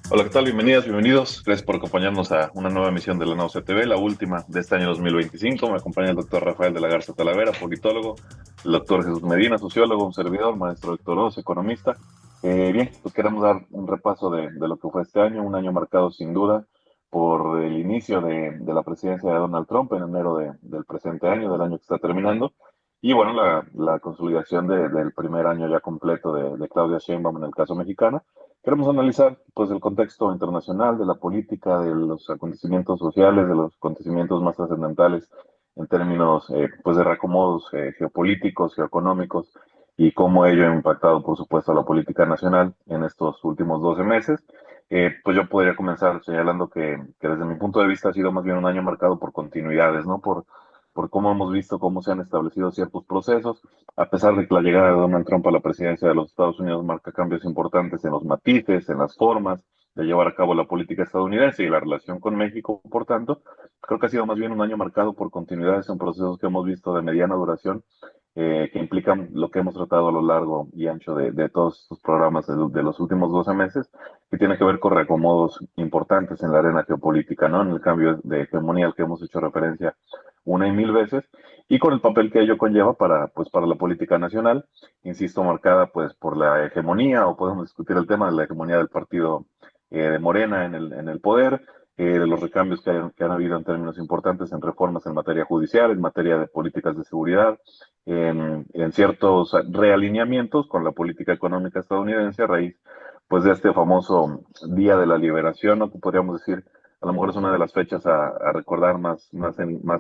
Hola, ¿qué tal? Bienvenidas, bienvenidos. Gracias por acompañarnos a una nueva emisión de la Náusea TV, la última de este año 2025. Me acompaña el doctor Rafael de la Garza Talavera, politólogo, el doctor Jesús Medina, sociólogo, un servidor, maestro Héctor Oz, economista. Bien, pues queremos dar un repaso de lo que fue este año, un año marcado sin duda por el inicio de la presidencia de Donald Trump en enero del presente año, del año que está terminando. Y bueno, la consolidación del primer año ya completo de Claudia Sheinbaum en el caso mexicano. Queremos analizar pues el contexto internacional de la política, de los acontecimientos sociales, de los acontecimientos más trascendentales en términos pues de reacomodos geopolíticos, geoeconómicos y cómo ello ha impactado por supuesto a la política nacional en estos últimos 12 meses. Pues yo podría comenzar señalando que desde mi punto de vista ha sido más bien un año marcado por continuidades, ¿no? Por cómo hemos visto cómo se han establecido ciertos procesos a pesar de que la llegada de Donald Trump a la presidencia de los Estados Unidos marca cambios importantes en los matices, en las formas de llevar a cabo la política estadounidense y la relación con México, por tanto, creo que ha sido más bien un año marcado por continuidades en procesos que hemos visto de mediana duración, que implican lo que hemos tratado a lo largo y ancho de todos estos programas de los últimos 12 meses, que tiene que ver con reacomodos importantes en la arena geopolítica, ¿no? En el cambio de hegemonía al que hemos hecho referencia una y mil veces, y con el papel que ello conlleva pues, para la política nacional, insisto, marcada pues, por la hegemonía, o podemos discutir el tema de la hegemonía del partido de Morena en el poder, de los recambios que han habido en términos importantes en reformas en materia judicial, en materia de políticas de seguridad, en ciertos realineamientos con la política económica estadounidense a raíz pues, de este famoso Día de la Liberación, ¿no? Que podríamos decir a lo mejor es una de las fechas a recordar más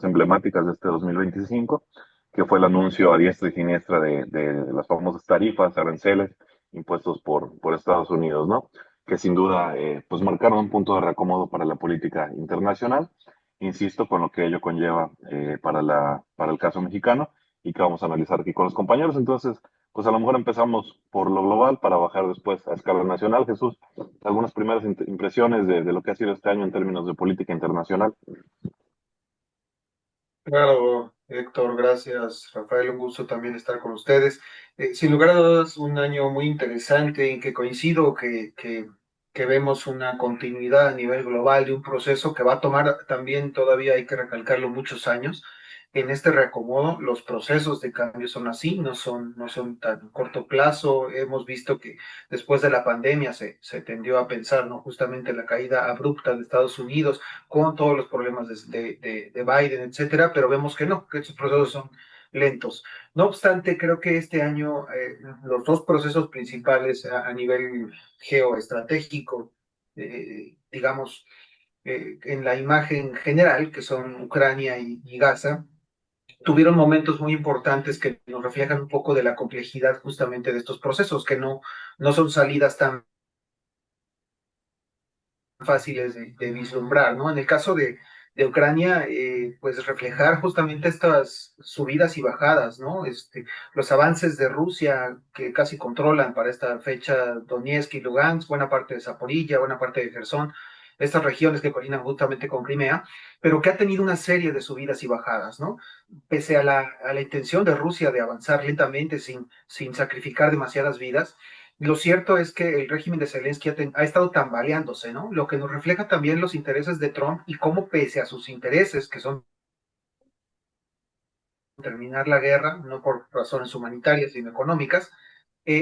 emblemáticas de este 2025, que fue el anuncio a diestra y siniestra de las famosas tarifas, aranceles impuestos por Estados Unidos, ¿no? Que sin duda pues marcaron un punto de reacomodo para la política internacional, insisto, con lo que ello conlleva para el caso mexicano y que vamos a analizar aquí con los compañeros. Entonces, pues a lo mejor empezamos por lo global para bajar después a escala nacional. Jesús, algunas primeras impresiones de lo que ha sido este año en términos de política internacional. Claro, Héctor, gracias. Rafael, un gusto también estar con ustedes. Sin lugar a dudas, un año muy interesante en que coincido que vemos una continuidad a nivel global de un proceso que va a tomar también, todavía hay que recalcarlo, muchos años. En este reacomodo, los procesos de cambio son así, no son tan corto plazo. Hemos visto que después de la pandemia se tendió a pensar, ¿no? Justamente la caída abrupta de Estados Unidos con todos los problemas de Biden, etcétera, pero vemos que no, que estos procesos son lentos. No obstante, creo que este año los dos procesos principales a nivel geoestratégico, digamos, en la imagen general, que son Ucrania y Gaza, tuvieron momentos muy importantes que nos reflejan un poco de la complejidad justamente de estos procesos, que no son salidas tan fáciles de vislumbrar, ¿no? En el caso de Ucrania, pues reflejar justamente estas subidas y bajadas, ¿no? Los avances de Rusia que casi controlan para esta fecha Donetsk y Lugansk, buena parte de Zaporilla, buena parte de Gerson, estas regiones que colindan justamente con Crimea, pero que ha tenido una serie de subidas y bajadas, ¿no? Pese a la intención de Rusia de avanzar lentamente sin sacrificar demasiadas vidas, lo cierto es que el régimen de Zelensky ha estado tambaleándose, ¿no? Lo que nos refleja también los intereses de Trump y cómo pese a sus intereses, que son terminar la guerra, no por razones humanitarias, sino económicas,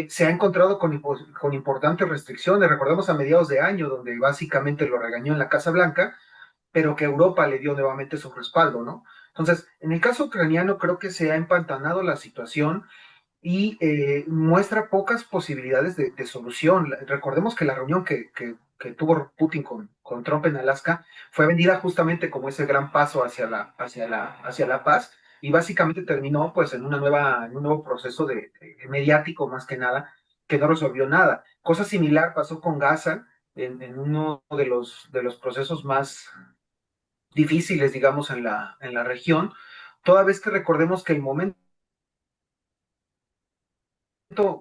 se ha encontrado con importantes restricciones. Recordemos a mediados de año, donde básicamente lo regañó en la Casa Blanca, pero que Europa le dio nuevamente su respaldo, ¿no? Entonces, en el caso ucraniano, creo que se ha empantanado la situación y muestra pocas posibilidades de solución. Recordemos que la reunión que tuvo Putin con Trump en Alaska fue vendida justamente como ese gran paso hacia la paz y básicamente terminó pues en un nuevo proceso mediático más que nada, que no resolvió nada. Cosa similar pasó con Gaza en uno de los procesos más difíciles, digamos, en la región, toda vez que recordemos que el momento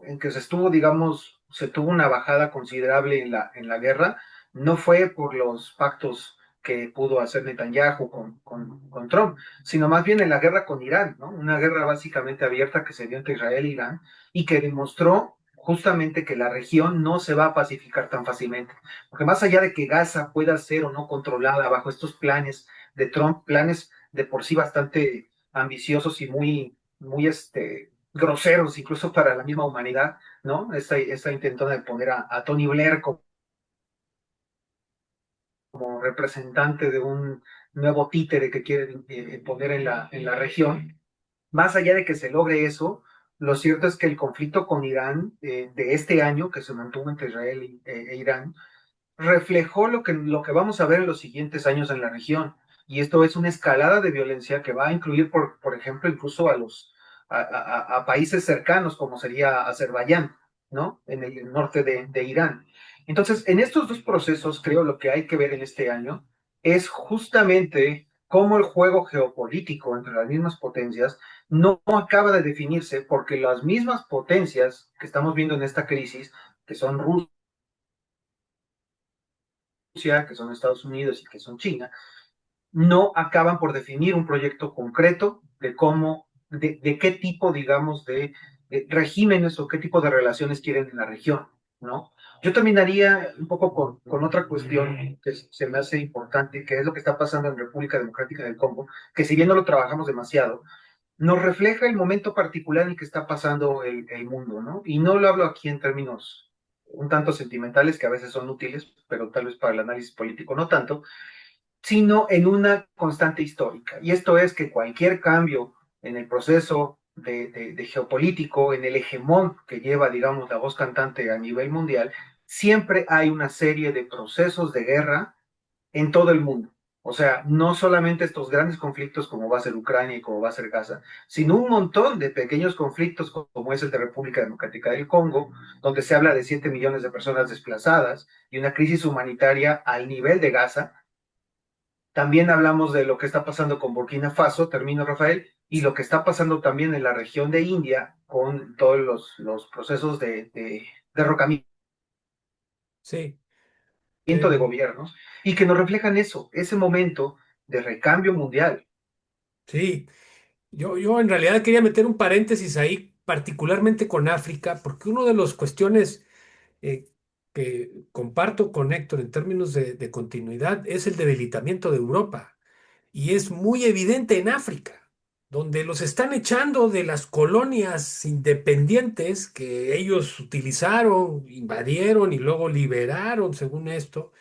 en que se estuvo, digamos, se tuvo una bajada considerable en en la guerra, no fue por los pactos que pudo hacer Netanyahu con Trump, sino más bien en la guerra con Irán, ¿no? Una guerra básicamente abierta que se dio entre Israel e Irán y que demostró justamente que la región no se va a pacificar tan fácilmente. Porque más allá de que Gaza pueda ser o no controlada bajo estos planes de Trump, planes de por sí bastante ambiciosos y muy groseros, incluso para la misma humanidad, ¿no? Esta intentona de poner a Tony Blair como representante de un nuevo títere que quiere poner en la región. Más allá de que se logre eso, lo cierto es que el conflicto con Irán de este año, que se mantuvo entre Israel e Irán, reflejó lo que vamos a ver en los siguientes años en la región. Y esto es una escalada de violencia que va a incluir, por ejemplo, incluso a países cercanos, como sería Azerbaiyán, ¿no? En el norte de Irán. Entonces, en estos dos procesos, creo lo que hay que ver en este año es justamente cómo el juego geopolítico entre las mismas potencias no acaba de definirse porque las mismas potencias que estamos viendo en esta crisis, que son Rusia, que son Estados Unidos y que son China, no acaban por definir un proyecto concreto de cómo, de qué tipo, digamos, de regímenes o qué tipo de relaciones quieren en la región, ¿no? Yo terminaría un poco con otra cuestión que se me hace importante, que es lo que está pasando en República Democrática del Congo, que si bien no lo trabajamos demasiado, nos refleja el momento particular en el que está pasando el mundo, ¿no? Y no lo hablo aquí en términos un tanto sentimentales, que a veces son útiles, pero tal vez para el análisis político no tanto, sino en una constante histórica. Y esto es que cualquier cambio en el proceso de geopolítico, en el hegemón que lleva, digamos, la voz cantante a nivel mundial, siempre hay una serie de procesos de guerra en todo el mundo. O sea, no solamente estos grandes conflictos como va a ser Ucrania y como va a ser Gaza, sino un montón de pequeños conflictos como es el de República Democrática del Congo, donde se habla de 7 millones de personas desplazadas y una crisis humanitaria al nivel de Gaza. También hablamos de lo que está pasando con Burkina Faso, termino Rafael, y lo que está pasando también en la región de India con todos los procesos de derrocamiento Sí. de Em, gobiernos, y que nos reflejan eso, ese momento de recambio mundial. sí. Yo en realidad quería meter un paréntesis ahí, particularmente con África, porque una de las cuestiones eh, que comparto con Héctor en términos de continuidad es el debilitamiento de Europa. Y es muy evidente en África, donde los están echando de las colonias independientes que ellos utilizaron, invadieron y luego liberaron, según esto.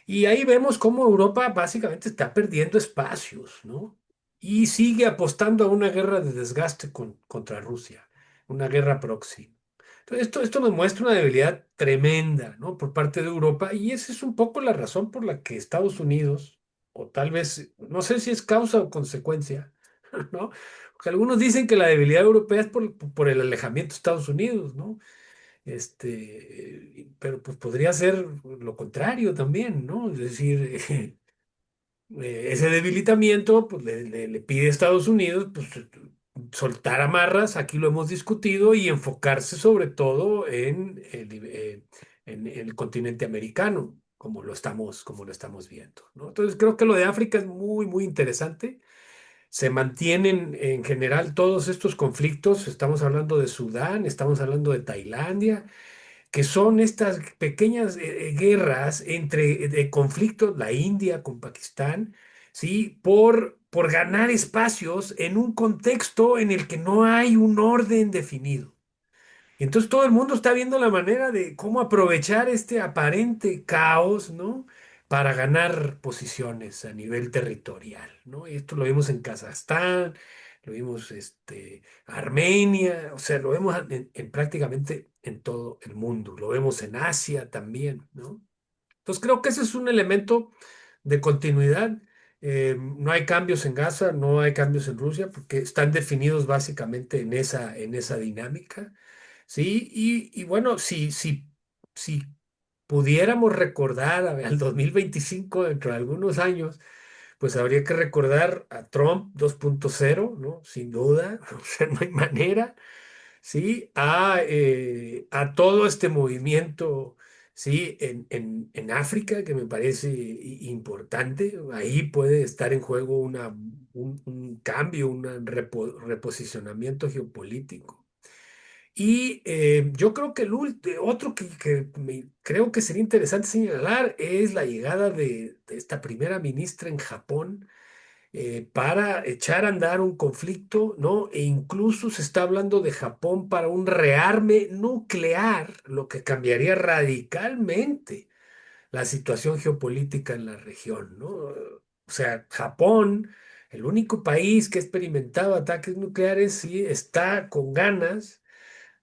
Y ahí vemos cómo Europa básicamente está perdiendo espacios, ¿no? Y sigue apostando a una guerra de desgaste contra Rusia, una guerra proxy. Entonces, esto nos muestra una debilidad tremenda, ¿no? Por parte de Europa, y esa es un poco la razón por la que Estados Unidos, o tal vez, no sé si es causa o consecuencia, ¿no? Porque algunos dicen que la debilidad europea es por el alejamiento de Estados Unidos, ¿no? Pero pues podría ser lo contrario también, ¿no? Es decir, ese debilitamiento pues, le pide a Estados Unidos pues, soltar amarras, aquí lo hemos discutido, y enfocarse sobre todo en el continente americano, como lo estamos viendo, ¿no? Entonces creo que lo de África es muy, muy interesante. Se mantienen en general todos estos conflictos, estamos hablando de Sudán, estamos hablando de Tailandia, que son estas pequeñas guerras de conflictos, la India con Pakistán, ¿sí? Por ganar espacios en un contexto en el que no hay un orden definido. Y entonces todo el mundo está viendo la manera de cómo aprovechar este aparente caos, ¿no? Para ganar posiciones a nivel territorial, ¿no? Y esto lo vimos en Kazajstán, lo vimos Armenia, o sea, lo vemos en prácticamente en todo el mundo, lo vemos en Asia también, ¿no? Entonces creo que ese es un elemento de continuidad. No hay cambios en Gaza, no hay cambios en Rusia, porque están definidos básicamente en esa dinámica. Sí, y bueno, si pudiéramos recordar al 2025 dentro de algunos años, pues habría que recordar a Trump 2.0, ¿no? Sin duda, o sea, no hay manera, ¿sí? A todo este movimiento, ¿sí? En África, que me parece importante, ahí puede estar en juego un cambio, un reposicionamiento geopolítico. Y yo creo que otro creo que sería interesante señalar es la llegada de esta primera ministra en Japón para echar a andar un conflicto, ¿no? E incluso se está hablando de Japón para un rearme nuclear, lo que cambiaría radicalmente la situación geopolítica en la región, ¿no? O sea, Japón, el único país que ha experimentado ataques nucleares, sí está con ganas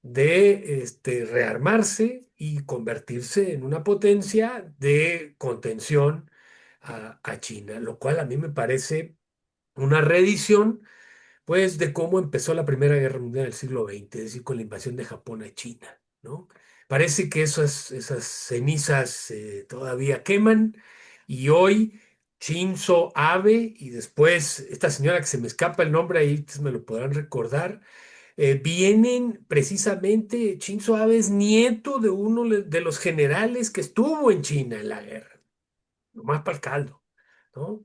de rearmarse y convertirse en una potencia de contención a China, lo cual a mí me parece una reedición, pues, de cómo empezó la Primera Guerra Mundial del siglo XX, es decir, con la invasión de Japón a China, ¿no? Parece que esas cenizas todavía queman y hoy Shinzo Abe y después esta señora que se me escapa el nombre ahí, ustedes me lo podrán recordar, vienen precisamente, Shinzo Abe es nieto de uno de los generales que estuvo en China en la guerra, nomás para el caldo, ¿no?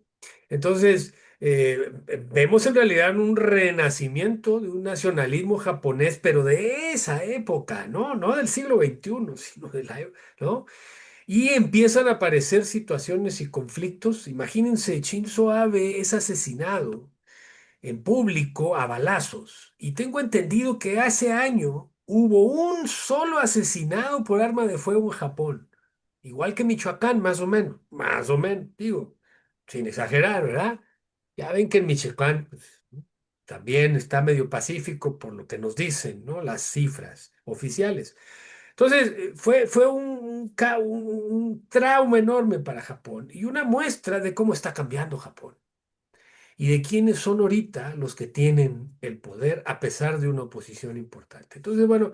Entonces, vemos en realidad un renacimiento de un nacionalismo japonés, pero de esa época, ¿no? No del siglo XXI, sino ¿no? Y empiezan a aparecer situaciones y conflictos. Imagínense, Shinzo Abe es asesinado en público a balazos. Y tengo entendido que hace año hubo un solo asesinado por arma de fuego en Japón. Igual que Michoacán, más o menos, digo, sin exagerar, ¿verdad? Ya ven que en Michoacán pues, también está medio pacífico por lo que nos dicen, ¿no? Las cifras oficiales. Entonces, fue un trauma enorme para Japón y una muestra de cómo está cambiando Japón y de quiénes son ahorita los que tienen el poder a pesar de una oposición importante. Entonces, bueno,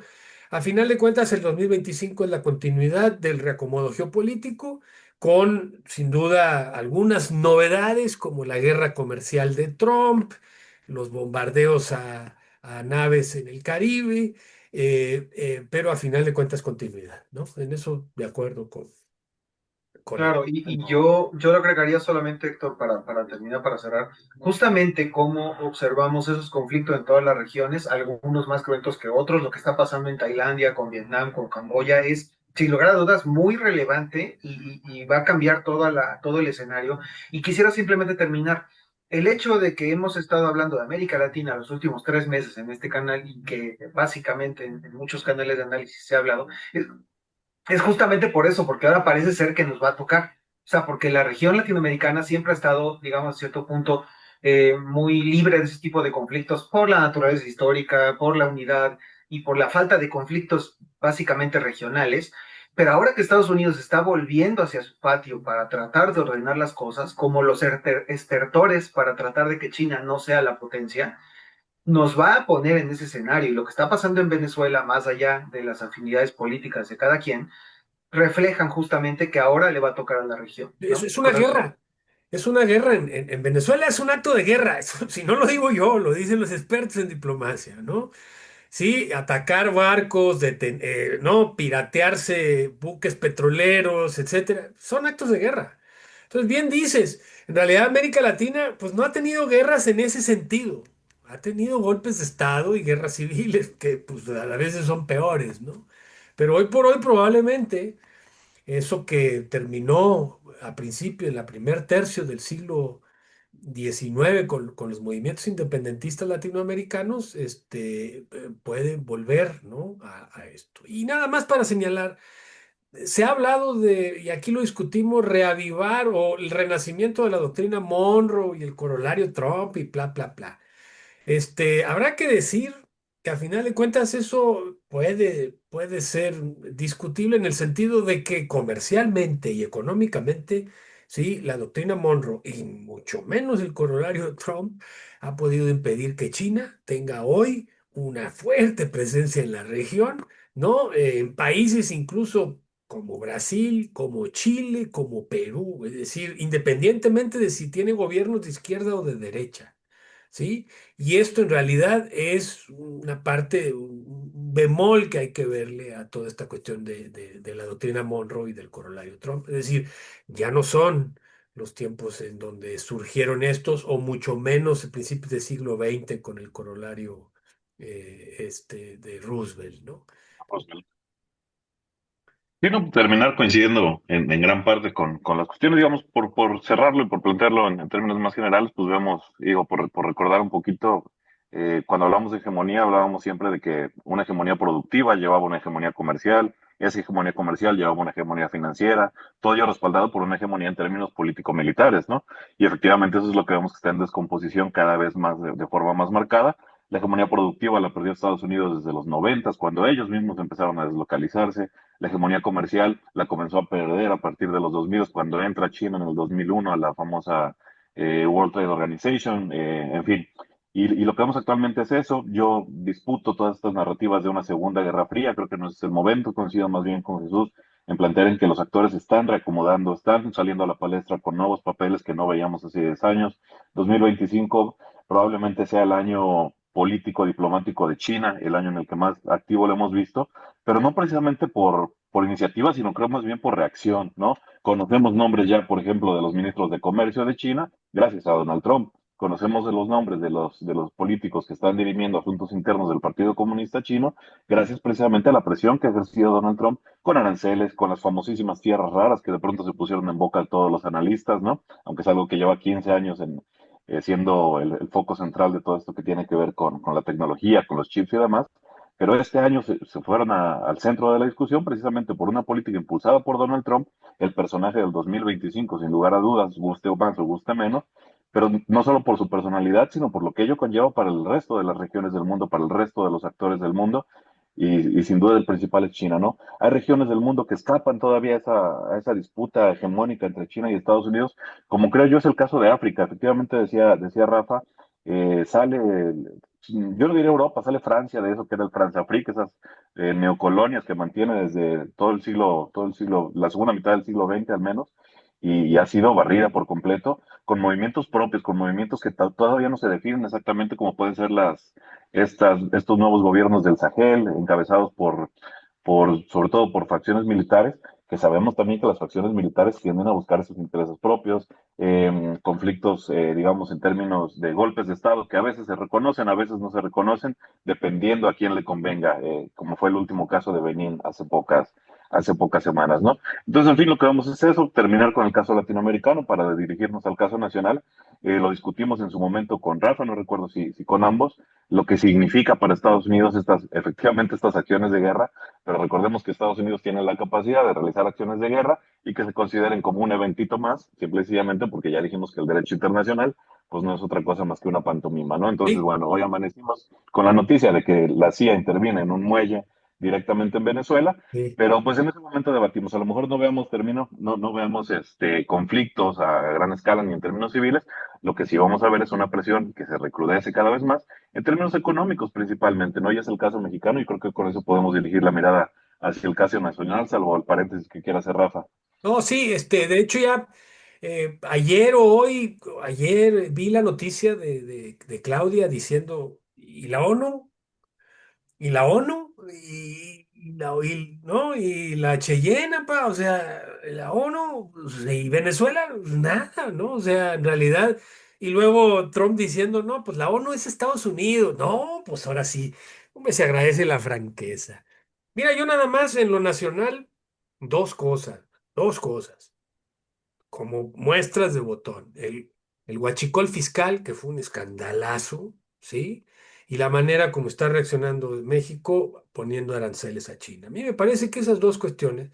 a final de cuentas, el 2025 es la continuidad del reacomodo geopolítico con, sin duda, algunas novedades como la guerra comercial de Trump, los bombardeos a naves en el Caribe, pero a final de cuentas continuidad, ¿no? En eso de acuerdo con Claro, y yo lo agregaría solamente, Héctor, para terminar, para cerrar, justamente cómo observamos esos conflictos en todas las regiones, algunos más cruentos que otros, lo que está pasando en Tailandia, con Vietnam, con Camboya, es, sin lugar a dudas, muy relevante y va a cambiar todo el escenario. Y quisiera simplemente terminar. El hecho de que hemos estado hablando de América Latina los últimos 3 meses en este canal y que básicamente en muchos canales de análisis se ha hablado, es justamente por eso, porque ahora parece ser que nos va a tocar. O sea, porque la región latinoamericana siempre ha estado, digamos, a cierto punto, muy libre de ese tipo de conflictos por la naturaleza histórica, por la unidad y por la falta de conflictos básicamente regionales. Pero ahora que Estados Unidos está volviendo hacia su patio para tratar de ordenar las cosas, como los estertores para tratar de que China no sea la potencia, nos va a poner en ese escenario. Y lo que está pasando en Venezuela, más allá de las afinidades políticas de cada quien, reflejan justamente que ahora le va a tocar a la región, ¿no? es una Con eso, guerra. Es una guerra en Venezuela, es un acto de guerra. Si no lo digo yo, lo dicen los expertos en diplomacia, ¿no? Sí, atacar barcos, no, piratearse buques petroleros, etcétera, son actos de guerra. Entonces, bien dices, en realidad América Latina, pues no ha tenido guerras en ese sentido. Ha tenido golpes de Estado y guerras civiles que, pues, a veces son peores, ¿no? Pero hoy por hoy probablemente eso que terminó a principio, en la primer tercio del siglo XIX, con los movimientos independentistas latinoamericanos, puede volver, ¿no? a esto. Y nada más para señalar, se ha hablado de, y aquí lo discutimos, reavivar o el renacimiento de la doctrina Monroe y el corolario Trump y bla, bla, bla. Habrá que decir que a final de cuentas eso puede ser discutible en el sentido de que comercialmente y económicamente, sí, la doctrina Monroe y mucho menos el corolario de Trump ha podido impedir que China tenga hoy una fuerte presencia en la región, ¿no? En países incluso como Brasil, como Chile, como Perú, es decir, independientemente de si tiene gobiernos de izquierda o de derecha. ¿Sí? Y esto en realidad es una parte, un bemol que hay que verle a toda esta cuestión de la doctrina Monroe y del corolario Trump. Es decir, ya no son los tiempos en donde surgieron estos, o mucho menos a principios del siglo XX con el corolario de Roosevelt, ¿no? Sí, no, terminar coincidiendo en gran parte con las cuestiones, digamos, por cerrarlo y por plantearlo en términos más generales, pues vemos, digo, por recordar un poquito, cuando hablamos de hegemonía, hablábamos siempre de que una hegemonía productiva llevaba una hegemonía comercial, esa hegemonía comercial llevaba una hegemonía financiera, todo ello respaldado por una hegemonía en términos político-militares, ¿no? Y efectivamente eso es lo que vemos que está en descomposición cada vez más de forma más marcada. La hegemonía productiva la perdió Estados Unidos desde los noventas, cuando ellos mismos empezaron a deslocalizarse. La hegemonía comercial la comenzó a perder a partir de los 2000, cuando entra China en el 2001 a la famosa World Trade Organization, en fin. Y lo que vemos actualmente es eso. Yo disputo todas estas narrativas de una segunda guerra fría. Creo que no es el momento. Coincido más bien con Jesús en plantear en que los actores se están reacomodando, están saliendo a la palestra con nuevos papeles que no veíamos hace 10 años. 2025 probablemente sea el año político diplomático de China, el año en el que más activo lo hemos visto, pero no precisamente por iniciativa, sino creo más bien por reacción, ¿no? Conocemos nombres ya, por ejemplo, de los ministros de Comercio de China, gracias a Donald Trump. Conocemos de los nombres de los políticos que están dirimiendo asuntos internos del Partido Comunista Chino, gracias precisamente a la presión que ha ejercido Donald Trump con aranceles, con las famosísimas tierras raras que de pronto se pusieron en boca de todos los analistas, ¿no? Aunque es algo que lleva 15 años siendo el foco central de todo esto que tiene que ver con la tecnología, con los chips y demás. Pero este año se fueron al centro de la discusión precisamente por una política impulsada por Donald Trump, el personaje del 2025, sin lugar a dudas, guste o más o guste menos, pero no solo por su personalidad, sino por lo que ello conlleva para el resto de las regiones del mundo, para el resto de los actores del mundo, y sin duda el principal es China, ¿no? Hay regiones del mundo que escapan todavía a esa disputa hegemónica entre China y Estados Unidos, como creo yo es el caso de África. Efectivamente, decía Rafa, yo no diría Europa, sale Francia de eso que era el Francia-Afrique, esas neocolonias que mantiene desde todo el siglo, la segunda mitad del siglo XX al menos, y ha sido barrida por completo, con movimientos propios, con movimientos que todavía no se definen exactamente como pueden ser estos nuevos gobiernos del Sahel, encabezados sobre todo por facciones militares, que sabemos también que las facciones militares tienden a buscar sus intereses propios, conflictos, digamos, en términos de golpes de Estado, que a veces se reconocen, a veces no se reconocen, dependiendo a quién le convenga, como fue el último caso de Benín hace pocas semanas, ¿no? Entonces, en fin, lo que vamos a hacer es eso, terminar con el caso latinoamericano para dirigirnos al caso nacional. Lo discutimos en su momento con Rafa, no recuerdo si con ambos, lo que significa para Estados Unidos efectivamente estas acciones de guerra, pero recordemos que Estados Unidos tiene la capacidad de realizar acciones de guerra y que se consideren como un eventito más, simple y sencillamente porque ya dijimos que el derecho internacional pues no es otra cosa más que una pantomima, ¿no? Entonces, Sí, bueno, hoy amanecimos con la noticia de que la CIA interviene en un muelle directamente en Venezuela, sí. pero pues en ese momento debatimos, a lo mejor no veamos no veamos conflictos a gran escala ni en términos civiles, lo que sí vamos a ver es una presión que se recrudece cada vez más en términos económicos principalmente, ¿no? Ya es el caso mexicano y creo que con eso podemos dirigir la mirada hacia el caso nacional, salvo el paréntesis que quiera hacer Rafa. No, sí, de hecho ya ayer o hoy, ayer vi la noticia de Claudia diciendo, ¿y la ONU? ¿Y la ONU? ¿No? Y la Cheyenne, pa, o sea, la ONU, pues, y Venezuela, pues, nada, ¿no? O sea, en realidad, y luego Trump diciendo, no, pues la ONU es Estados Unidos, no, pues ahora sí, hombre, se agradece la franqueza. Mira, yo nada más en lo nacional, dos cosas como muestras de botón. El huachicol fiscal, que fue un escandalazo, ¿sí? Y la manera como está reaccionando México poniendo aranceles a China. A mí me parece que esas dos cuestiones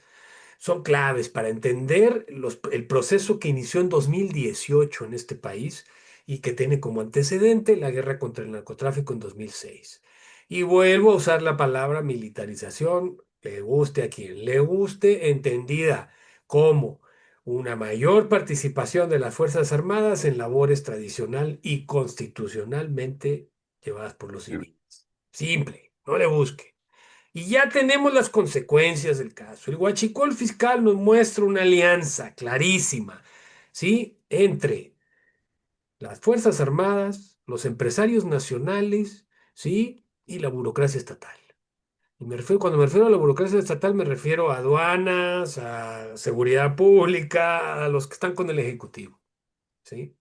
son claves para entender el proceso que inició en 2018 en este país y que tiene como antecedente la guerra contra el narcotráfico en 2006. Y vuelvo a usar la palabra militarización, le guste a quien le guste, entendida como una mayor participación de las Fuerzas Armadas en labores tradicional y constitucionalmente llevadas por los civiles. Simple, no le busque. Y ya tenemos las consecuencias del caso. El huachicol fiscal nos muestra una alianza clarísima, ¿sí? Entre las Fuerzas Armadas, los empresarios nacionales, ¿sí? Y la burocracia estatal. Cuando me refiero a la burocracia estatal, me refiero a aduanas, a seguridad pública, a los que están con el Ejecutivo, ¿sí?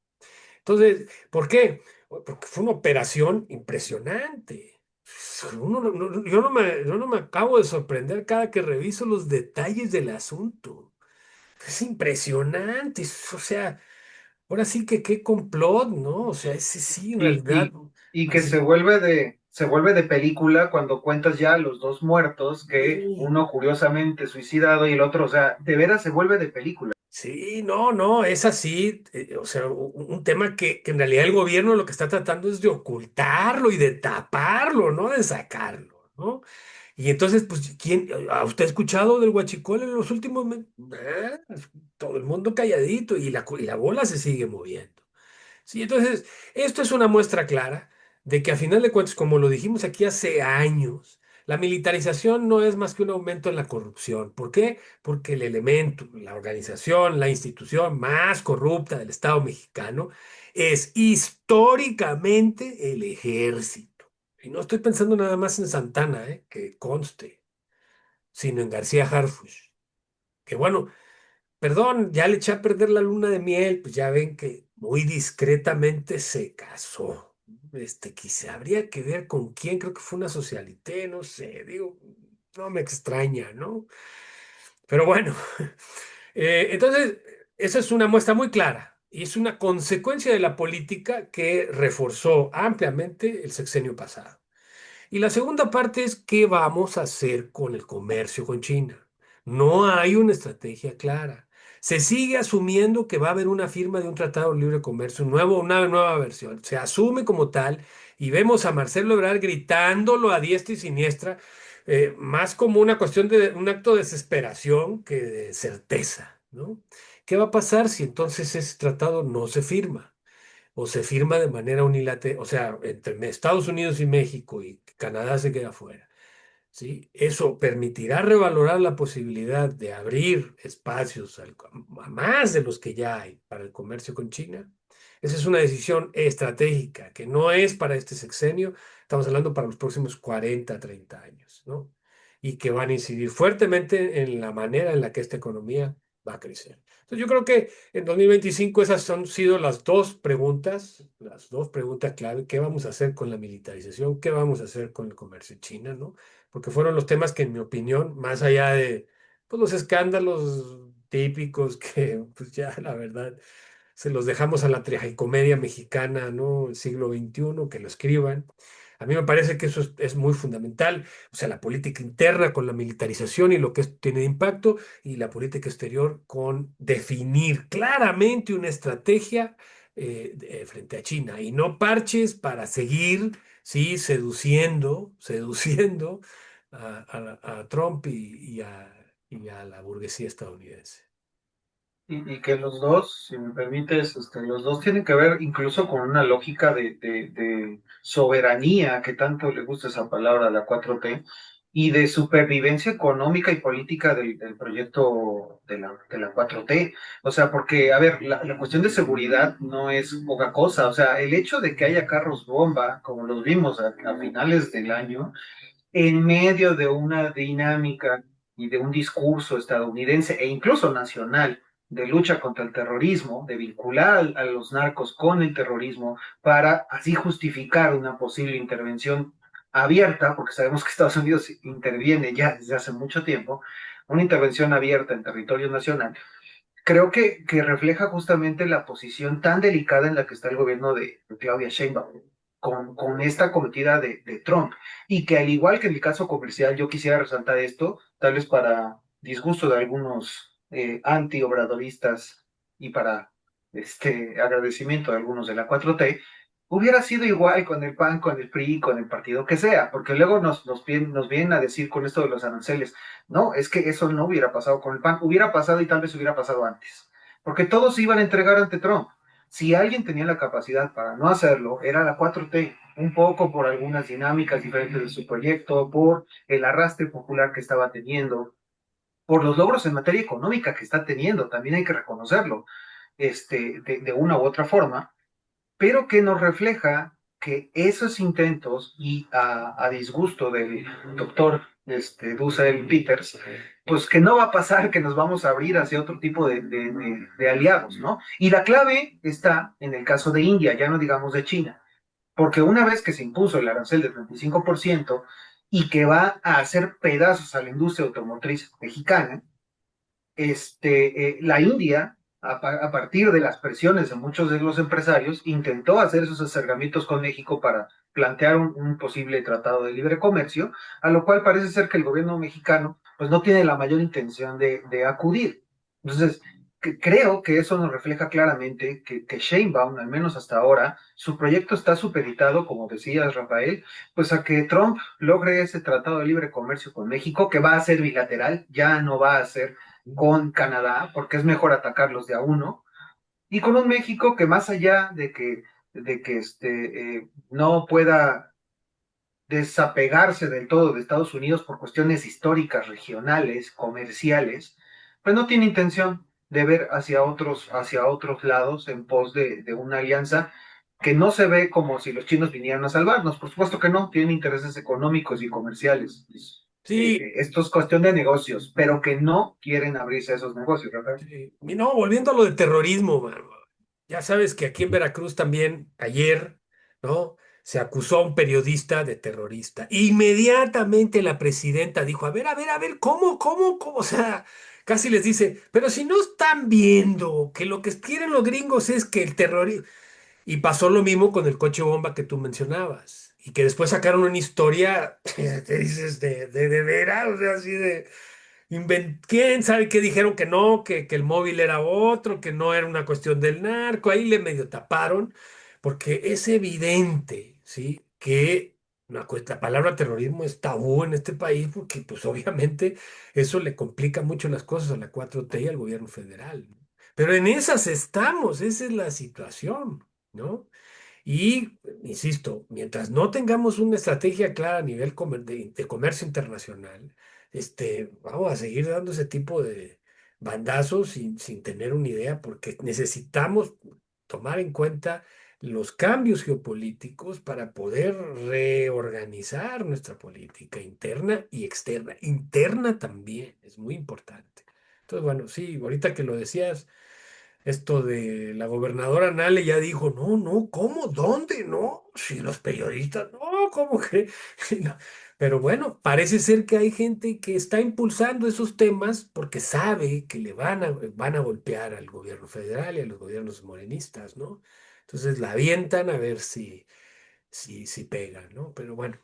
Entonces, ¿por qué? Porque fue una operación impresionante. Yo no me acabo de sorprender cada que reviso los detalles del asunto. Es impresionante, o sea, ahora sí que qué complot, ¿no? O sea, ese sí, en Y, realidad, y, y que así. se vuelve de película cuando cuentas ya los dos muertos, que Sí, uno curiosamente suicidado y el otro, o sea, de veras se vuelve de película. sí, no, no, es así, o sea, un tema que en realidad el gobierno lo que está tratando es de ocultarlo y de taparlo, no de sacarlo, ¿no? Y entonces, pues, ¿quién, ha usted escuchado del huachicol en los últimos meses? Todo el mundo calladito y la bola se sigue moviendo. Sí, entonces, esto es una muestra clara de que a final de cuentas, como lo dijimos aquí hace años, la militarización no es más que un aumento en la corrupción. ¿Por qué? Porque el elemento, la organización, la institución más corrupta del Estado mexicano es históricamente el ejército. Y no estoy pensando nada más en Santana, que conste, sino en García Harfuch. Que bueno, perdón, ya le eché a perder la luna de miel, pues ya ven que muy discretamente se casó. Quizá habría que ver con quién, creo que fue una socialité, no sé, digo, no me extraña, ¿no? Pero bueno, entonces, esa es una muestra muy clara y es una consecuencia de la política que reforzó ampliamente el sexenio pasado. Y la segunda parte es qué vamos a hacer con el comercio con China. No hay una estrategia clara. Se sigue asumiendo que va a haber una firma de un tratado de libre comercio, una nueva versión. Se asume como tal y vemos a Marcelo Ebrard gritándolo a diestra y siniestra, más como una cuestión de un acto de desesperación que de certeza, ¿no? ¿Qué va a pasar si entonces ese tratado no se firma? O se firma de manera unilateral, o sea, entre Estados Unidos y México y Canadá se queda fuera. ¿Sí? Eso permitirá revalorar la posibilidad de abrir espacios a más de los que ya hay para el comercio con China. Esa es una decisión estratégica que no es para este sexenio, estamos hablando para los próximos 40, 30 años, ¿no? Y que van a incidir fuertemente en la manera en la que esta economía va a crecer. Entonces yo creo que en 2025 esas han sido las dos preguntas clave. ¿Qué vamos a hacer con la militarización? ¿Qué vamos a hacer con el comercio China, ¿no? Porque fueron los temas que, en mi opinión, más allá de pues, los escándalos típicos que, pues ya la verdad, se los dejamos a la tragicomedia mexicana, ¿no? El siglo XXI, que lo escriban. A mí me parece que eso es muy fundamental, o sea, la política interna con la militarización y lo que tiene de impacto, y la política exterior con definir claramente una estrategia frente a China, y no parches para seguir, sí, seduciendo a Trump y a la burguesía estadounidense. Y que los dos, si me permites, los dos tienen que ver incluso con una lógica de soberanía, que tanto le gusta esa palabra a la 4T, y de supervivencia económica y política del proyecto de la 4T. O sea, porque, a ver, la cuestión de seguridad no es poca cosa. O sea, el hecho de que haya carros bomba, como los vimos a finales del año, en medio de una dinámica y de un discurso estadounidense e incluso nacional de lucha contra el terrorismo, de vincular a los narcos con el terrorismo para así justificar una posible intervención abierta, porque sabemos que Estados Unidos interviene ya desde hace mucho tiempo, una intervención abierta en territorio nacional, creo que refleja justamente la posición tan delicada en la que está el gobierno de Claudia Sheinbaum con esta cometida de Trump. Y que al igual que en el caso comercial, yo quisiera resaltar esto, tal vez para disgusto de algunos anti-obradoristas y para agradecimiento de algunos de la 4T, hubiera sido igual con el PAN, con el PRI, con el partido que sea, porque luego nos vienen a decir con esto de los aranceles, no, es que eso no hubiera pasado con el PAN, hubiera pasado y tal vez hubiera pasado antes, porque todos se iban a entregar ante Trump. Si alguien tenía la capacidad para no hacerlo, era la 4T, un poco por algunas dinámicas diferentes de su proyecto, por el arrastre popular que estaba teniendo, por los logros en materia económica que está teniendo, también hay que reconocerlo, de una u otra forma, pero que nos refleja que esos intentos y a disgusto del doctor Dussel Peters, pues que no va a pasar que nos vamos a abrir hacia otro tipo de aliados, ¿no? Y la clave está en el caso de India, ya no digamos de China. porque una vez que se impuso el arancel del 25% y que va a hacer pedazos a la industria automotriz mexicana, la India, a partir de las presiones de muchos de los empresarios, intentó hacer esos acercamientos con México para plantear un posible tratado de libre comercio, a lo cual parece ser que el gobierno mexicano pues no tiene la mayor intención de acudir. Entonces, creo que eso nos refleja claramente que Sheinbaum, al menos hasta ahora, su proyecto está supeditado, como decías, Rafael, pues a que Trump logre ese tratado de libre comercio con México, que va a ser bilateral, ya no va a ser con Canadá, porque es mejor atacarlos de a uno, y con un México que más allá de que no pueda desapegarse del todo de Estados Unidos por cuestiones históricas, regionales, comerciales, pues no tiene intención de ver hacia otros lados en pos de una alianza que no se ve como si los chinos vinieran a salvarnos. Por supuesto que no, tienen intereses económicos y comerciales. Sí, Esto es cuestión de negocios, pero que no quieren abrirse a esos negocios, ¿verdad? sí. Y no, volviendo a lo de terrorismo, mano. Ya sabes que aquí en Veracruz también, ayer, ¿no? Se acusó a un periodista de terrorista. Inmediatamente la presidenta dijo, a ver, ¿cómo? O sea, casi les dice, pero si no están viendo que lo que quieren los gringos es que el terrorismo... Y pasó lo mismo con el coche bomba que tú mencionabas. Y que después sacaron una historia, te dices, de veras, o sea, así de... ¿Quién sabe qué dijeron que no, que el móvil era otro, que no era una cuestión del narco? Ahí le medio taparon, porque es evidente, ¿sí? Que la palabra terrorismo es tabú en este país, porque pues obviamente eso le complica mucho las cosas a la 4T y al gobierno federal, ¿no? Pero en esas estamos, esa es la situación, ¿no? Y, insisto, mientras no tengamos una estrategia clara a nivel de comercio internacional, vamos a seguir dando ese tipo de bandazos sin tener una idea, porque necesitamos tomar en cuenta los cambios geopolíticos para poder reorganizar nuestra política interna y externa. Interna también es muy importante. Entonces, bueno, sí, ahorita que lo decías. Esto de la gobernadora Nale ya dijo, no, no, ¿cómo? ¿Dónde? No, si los periodistas, no, ¿cómo que? No. Pero bueno, parece ser que hay gente que está impulsando esos temas porque sabe que van a golpear al gobierno federal y a los gobiernos morenistas, ¿no? Entonces la avientan a ver si pegan, ¿no? Pero bueno,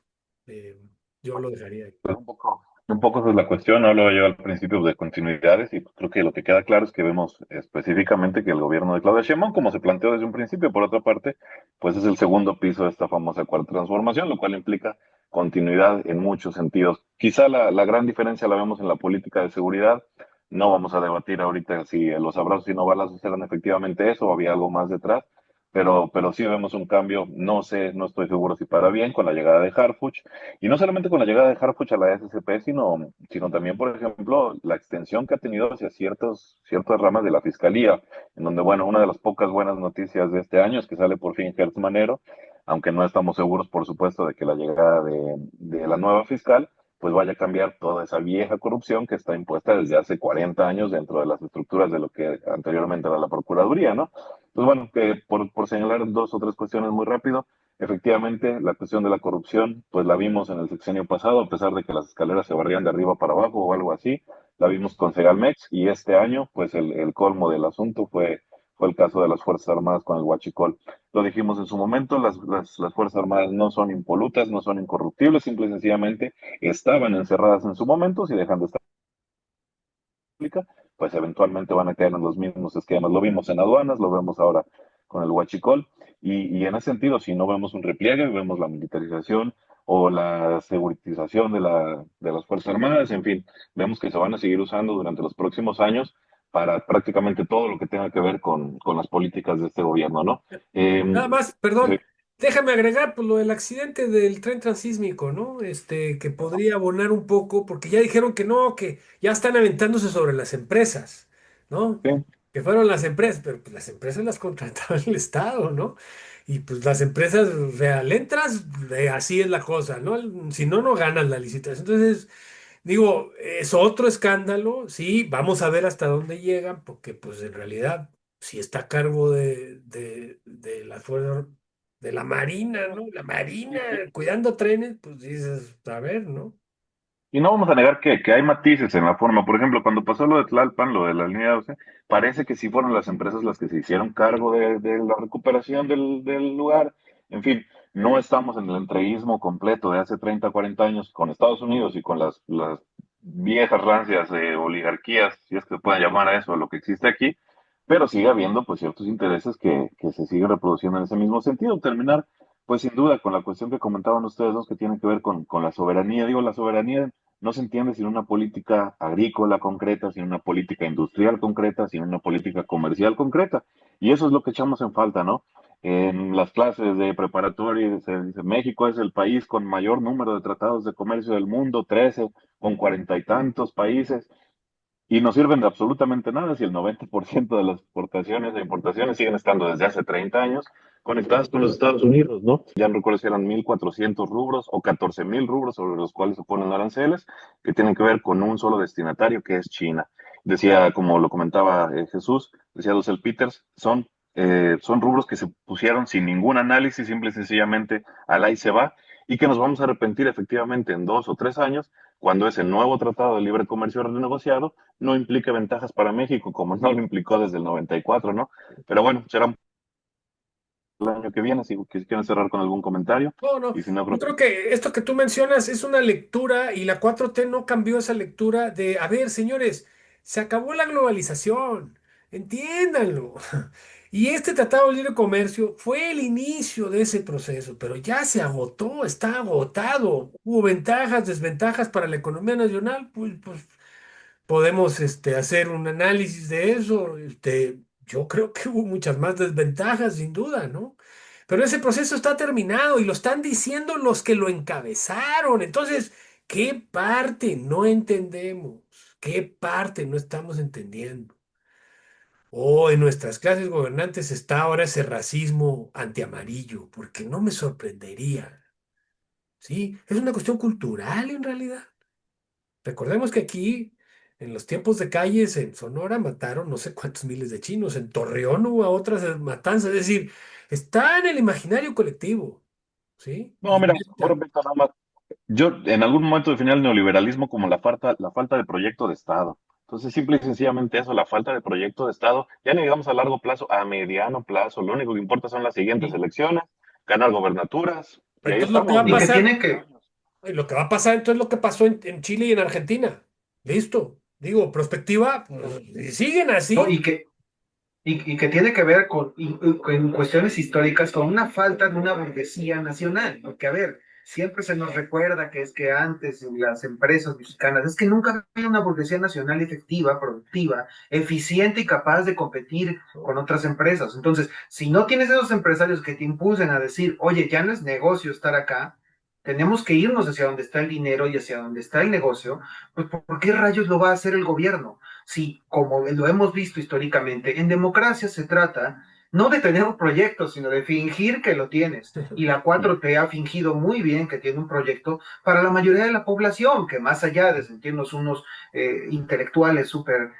eh, yo lo dejaría ahí. Pues un poco esa es la cuestión, no hablaba yo al principio de continuidades y pues creo que lo que queda claro es que vemos específicamente que el gobierno de Claudia Sheinbaum, como se planteó desde un principio, por otra parte, pues es el segundo piso de esta famosa cuarta transformación, lo cual implica continuidad en muchos sentidos. Quizá la gran diferencia la vemos en la política de seguridad. No vamos a debatir ahorita si los abrazos y no balazos eran efectivamente eso o había algo más detrás, pero sí vemos un cambio, no sé, no estoy seguro si para bien, con la llegada de Harfuch y no solamente con la llegada de Harfuch a la SCP, sino también, por ejemplo, la extensión que ha tenido hacia ciertas ramas de la Fiscalía, en donde, bueno, una de las pocas buenas noticias de este año es que sale por fin Gertz Manero, aunque no estamos seguros, por supuesto, de que la llegada de la nueva fiscal pues vaya a cambiar toda esa vieja corrupción que está impuesta desde hace 40 años dentro de las estructuras de lo que anteriormente era la Procuraduría, ¿no? Pues bueno, que por señalar dos o tres cuestiones muy rápido, efectivamente, la cuestión de la corrupción, pues la vimos en el sexenio pasado, a pesar de que las escaleras se barrían de arriba para abajo o algo así, la vimos con Segalmex y este año, pues el colmo del asunto fue el caso de las Fuerzas Armadas con el Huachicol. Lo dijimos en su momento, las Fuerzas Armadas no son impolutas, no son incorruptibles, simple y sencillamente estaban encerradas en su momento, si dejan de estar pública, pues eventualmente van a caer en los mismos esquemas. Lo vimos en aduanas, lo vemos ahora con el huachicol, y en ese sentido, si no vemos un repliegue, vemos la militarización o la seguritización de las Fuerzas Armadas, en fin, vemos que se van a seguir usando durante los próximos años para prácticamente todo lo que tenga que ver con las políticas de este gobierno, ¿no? Nada Eh, más, sí, perdón, déjame agregar pues, lo del accidente del tren transísmico, ¿no? Que podría abonar un poco, porque ya dijeron que no, que ya están aventándose sobre las empresas, ¿no? sí, Que fueron las empresas, pero pues las empresas las contrataba el Estado, ¿no? Y pues las empresas real entras, así es la cosa, ¿no? Si no, no ganas la licitación. Entonces, digo, es otro escándalo, sí, vamos a ver hasta dónde llegan, porque pues en realidad, si está a cargo de las fuerzas de la Marina, ¿no? La Marina cuidando trenes, pues dices, a ver, ¿no? Y no vamos a negar que hay matices en la forma. Por ejemplo, cuando pasó lo de Tlalpan, lo de la línea 12, parece que sí fueron las empresas las que se hicieron cargo de la recuperación del lugar. En fin, no estamos en el entreguismo completo de hace 30, 40 años con Estados Unidos y con las viejas rancias oligarquías, si es que se pueden llamar a eso, a lo que existe aquí, pero sigue habiendo pues ciertos intereses que se siguen reproduciendo en ese mismo sentido. Terminar, pues sin duda, con la cuestión que comentaban ustedes dos, que tiene que ver con la soberanía. Digo, la soberanía no se entiende sin una política agrícola concreta, sin una política industrial concreta, sin una política comercial concreta. Y eso es lo que echamos en falta, ¿no? En las clases de preparatoria se dice, México es el país con mayor número de tratados de comercio del mundo, 13, con 40 y tantos países, y no sirven de absolutamente nada si el 90% de las exportaciones e importaciones siguen estando desde hace 30 años conectadas con los Estados Unidos, ¿no? Ya no recuerdo si eran 1.400 rubros o 14.000 rubros sobre los cuales se ponen aranceles, que tienen que ver con un solo destinatario, que es China. Decía, como lo comentaba Jesús, decía Dussel Peters, son rubros que se pusieron sin ningún análisis, simple y sencillamente al ahí se va, y que nos vamos a arrepentir efectivamente en 2 o 3 años cuando ese nuevo tratado de libre comercio renegociado no implique ventajas para México, como no lo implicó desde el 94, ¿no? Pero bueno, será el año que viene, si quieren cerrar con algún comentario, No, no, y si no, yo creo que... creo que esto que tú mencionas es una lectura y la 4T no cambió esa lectura de, a ver, señores, se acabó la globalización, entiéndanlo. Y este Tratado de Libre Comercio fue el inicio de ese proceso, pero ya se agotó, está agotado. Hubo ventajas, desventajas para la economía nacional, pues podemos hacer un análisis de eso. Yo creo que hubo muchas más desventajas, sin duda, ¿no? Pero ese proceso está terminado y lo están diciendo los que lo encabezaron. Entonces, ¿qué parte no entendemos? ¿Qué parte no estamos entendiendo? O en nuestras clases gobernantes está ahora ese racismo antiamarillo, porque no me sorprendería, ¿sí? Es una cuestión cultural en realidad. Recordemos que aquí, en los tiempos de calles, en Sonora mataron no sé cuántos miles de chinos, en Torreón hubo otras matanzas, es decir, está en el imaginario colectivo, ¿sí? No, Y mira, por neta, ejemplo, nada más. Yo en algún momento definí el neoliberalismo como la falta de proyecto de Estado. Entonces, simple y sencillamente eso, la falta de proyecto de Estado, ya no digamos a largo plazo, a mediano plazo, lo único que importa son las siguientes Y, elecciones, ganar gobernaturas, y ahí entonces lo que va estamos, a y que pasar, tiene que, lo que va a pasar entonces lo que pasó en Chile y en Argentina. Listo. Digo, prospectiva, pues, si siguen ¿no? así. Y que tiene que ver con cuestiones históricas, con una falta de una burguesía nacional, porque a ver, siempre se nos recuerda que es que antes las empresas mexicanas, es que nunca ha habido una burguesía nacional efectiva, productiva, eficiente y capaz de competir con otras empresas. Entonces, si no tienes esos empresarios que te impulsen a decir, oye, ya no es negocio estar acá, tenemos que irnos hacia donde está el dinero y hacia donde está el negocio, pues ¿por qué rayos lo va a hacer el gobierno? Si, como lo hemos visto históricamente, en democracia se trata no de tener un proyecto, sino de fingir que lo tienes. Y la 4T ha fingido muy bien que tiene un proyecto para la mayoría de la población, que más allá de sentirnos unos intelectuales súper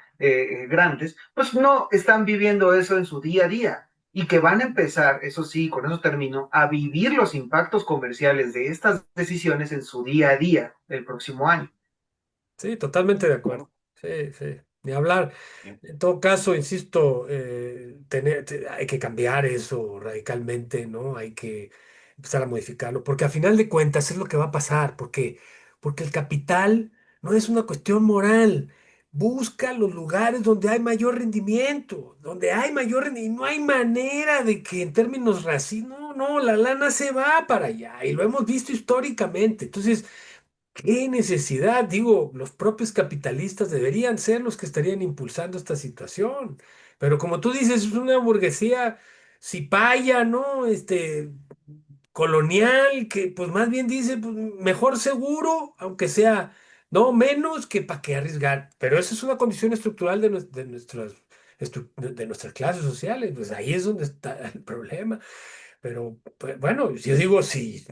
grandes, pues no están viviendo eso en su día a día. Y que van a empezar, eso sí, con eso termino, a vivir los impactos comerciales de estas decisiones en su día a día el próximo año. Sí, totalmente de acuerdo. Sí, sí, ni hablar. En todo caso, insisto, hay que cambiar eso radicalmente, ¿no? Hay que empezar a modificarlo, porque a final de cuentas es lo que va a pasar, porque el capital no es una cuestión moral. Busca los lugares donde hay mayor rendimiento, donde hay mayor rendimiento, y no hay manera de que en términos racistas, no, no, la lana se va para allá, y lo hemos visto históricamente. Entonces, ¿qué necesidad? Digo, los propios capitalistas deberían ser los que estarían impulsando esta situación. Pero como tú dices, es una burguesía cipaya, ¿no? Colonial, que pues más bien dice, pues, mejor seguro, aunque sea, no menos que para qué arriesgar. Pero esa es una condición estructural de nuestras clases sociales. Pues ahí es donde está el problema. Pero pues, bueno, yo digo, si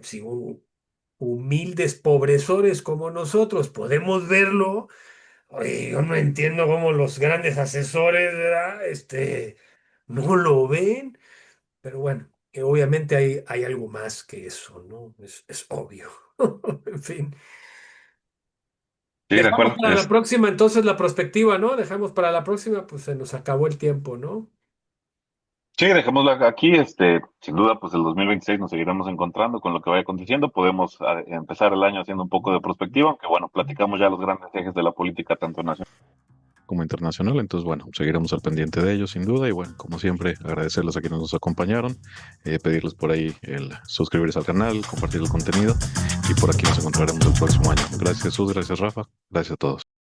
humildes pobresores como nosotros podemos verlo. Oye, yo no entiendo cómo los grandes asesores, ¿verdad? No lo ven, pero bueno, obviamente hay algo más que eso, ¿no? Es obvio. En fin. Sí, de Dejamos acuerdo. para la próxima entonces la perspectiva, ¿no? Dejamos para la próxima, pues se nos acabó el tiempo, ¿no? Sí, dejémosla aquí. Sin duda, pues el 2026 nos seguiremos encontrando con lo que vaya aconteciendo. Podemos empezar el año haciendo un poco de perspectiva, aunque bueno, platicamos ya los grandes ejes de la política, tanto nacional como internacional. Entonces, bueno, seguiremos al pendiente de ellos, sin duda. Y bueno, como siempre, agradecerles a quienes nos acompañaron, pedirles por ahí el suscribirse al canal, compartir el contenido. Y por aquí nos encontraremos el próximo año. Gracias, Jesús. Gracias, Rafa. Gracias a todos.